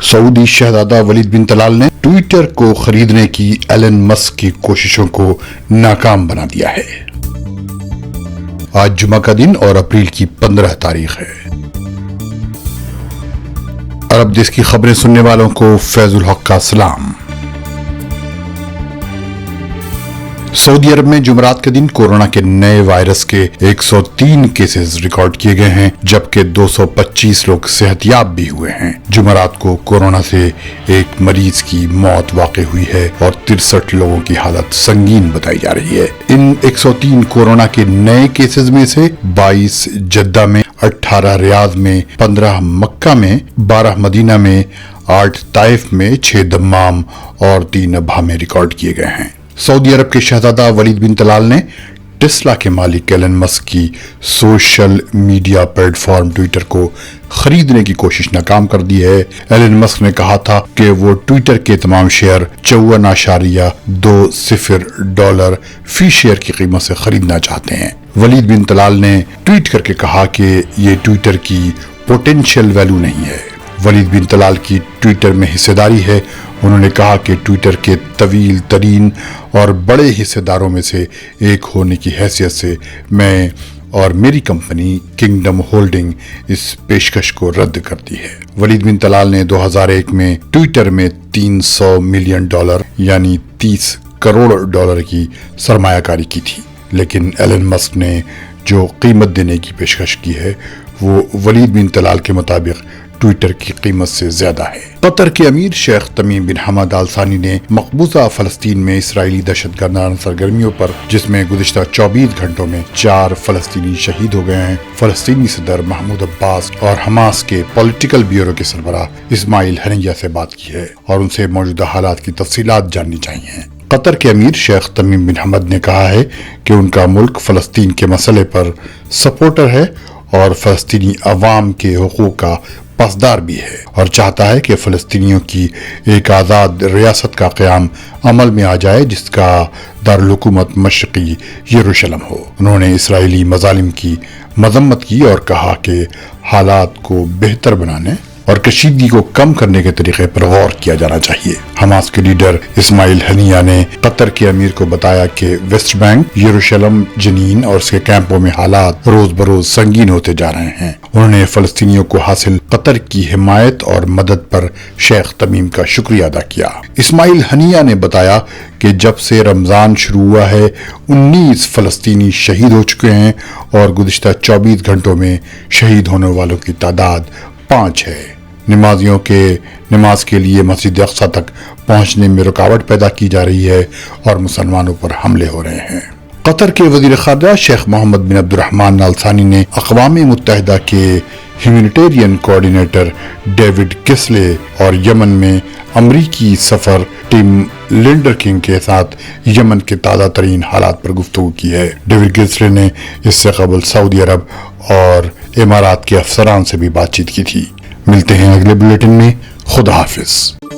سعودی شہزادہ ولید بن طلال نے ٹویٹر کو خریدنے کی ایلن مسک کی کوششوں کو ناکام بنا دیا ہے۔ آج جمعہ کا دن اور اپریل کی 15 تاریخ ہے۔ عرب دیس کی خبریں سننے والوں کو فیض الحق کا سلام۔ سعودی عرب میں جمعرات کے دن کورونا کے نئے وائرس کے 103 کیسز ریکارڈ کیے گئے ہیں، جبکہ 225 لوگ صحت یاب بھی ہوئے ہیں۔ جمعرات کو کورونا سے ایک مریض کی موت واقع ہوئی ہے اور 63 لوگوں کی حالت سنگین بتائی جا رہی ہے۔ ان 103 کورونا کے نئے کیسز میں سے 22 جدہ میں، 18 ریاض میں، 15 مکہ میں، 12 مدینہ میں، 8 طائف میں، 6 دمام اور 3 ابہا میں ریکارڈ کیے گئے ہیں۔ سعودی عرب کے شہزادہ ولید بن طلال نے ٹیسلا کے مالک ایلن مسک کی social media plate form Twitter کو خریدنے کی کوشش ناکام کر دی ہے۔ ایلن مسک نے کہا تھا کہ وہ ٹویٹر کے تمام شیئر $54.20 فی شیئر کی قیمت سے خریدنا چاہتے ہیں۔ ولید بن طلال نے ٹویٹ کر کے کہا کہ یہ ٹویٹر کی پوٹینشیل ویلیو نہیں ہے۔ ولید بن طلال کی ٹویٹر میں حصہ داری ہے۔ انہوں نے کہا کہ ٹویٹر کے طویل ترین اور بڑے حصہ داروں میں سے ایک ہونے کی حیثیت سے میں اور میری کمپنی کنگڈم ہولڈنگ اس پیشکش کو رد کرتی ہے۔ ولید بن طلال نے 2001 میں ٹویٹر میں $300 ملین یعنی $30 کروڑ کی سرمایہ کاری کی تھی، لیکن ایلن مسک نے جو قیمت دینے کی پیشکش کی ہے وہ ولید بن طلال کے مطابق ٹویٹر کی قیمت سے زیادہ ہے۔ قطر کے امیر شیخ تمیم بن حمد آل ثانی نے مقبوضہ فلسطین میں اسرائیلی دہشت گردانہ سرگرمیوں پر، جس میں گزشتہ 24 گھنٹوں میں 4 فلسطینی شہید ہو گئے ہیں، فلسطینی صدر محمود عباس اور حماس کے پولیٹیکل بیورو کے سربراہ اسماعیل ہنیہ سے بات کی ہے اور ان سے موجودہ حالات کی تفصیلات جاننی چاہیے۔ قطر کے امیر شیخ تمیم بن حمد نے کہا ہے کہ ان کا ملک فلسطین کے مسئلے پر سپورٹر ہے اور فلسطینی عوام کے حقوق کا پاسدار بھی ہے اور چاہتا ہے کہ فلسطینیوں کی ایک آزاد ریاست کا قیام عمل میں آ جائے جس کا دارالحکومت مشرقی یروشلم ہو۔ انہوں نے اسرائیلی مظالم کی مذمت کی اور کہا کہ حالات کو بہتر بنانے اور کشیدگی کو کم کرنے کے طریقے پر غور کیا جانا چاہیے۔ حماس کے لیڈر اسماعیل ہنیہ نے قطر کے امیر کو بتایا کہ ویسٹ بینک، یروشلم، جنین اور اس کے کیمپوں میں حالات روز بروز سنگین ہوتے جا رہے ہیں۔ انہوں نے فلسطینیوں کو حاصل قطر کی حمایت اور مدد پر شیخ تمیم کا شکریہ ادا کیا۔ اسماعیل ہنیہ نے بتایا کہ جب سے رمضان شروع ہوا ہے 19 فلسطینی شہید ہو چکے ہیں اور گزشتہ 24 گھنٹوں میں شہید ہونے والوں کی تعداد 5 ہے۔ نمازیوں کے نماز کے لیے مسجد اقصی تک پہنچنے میں رکاوٹ پیدا کی جا رہی ہے اور مسلمانوں پر حملے ہو رہے ہیں۔ قطر کے وزیر خارجہ شیخ محمد بن عبد الرحمن آل ثانی نے اقوام متحدہ کے ہیومینیٹیرین کوآرڈینیٹر ڈیوڈ کسلے اور یمن میں امریکی سفیر ٹم لینڈر کنگ کے ساتھ یمن کے تازہ ترین حالات پر گفتگو کی ہے۔ ڈیوڈ کسلے نے اس سے قبل سعودی عرب اور امارات کے افسران سے بھی بات چیت کی تھی۔ ملتے ہیں اگلے بلیٹن میں۔ خدا حافظ۔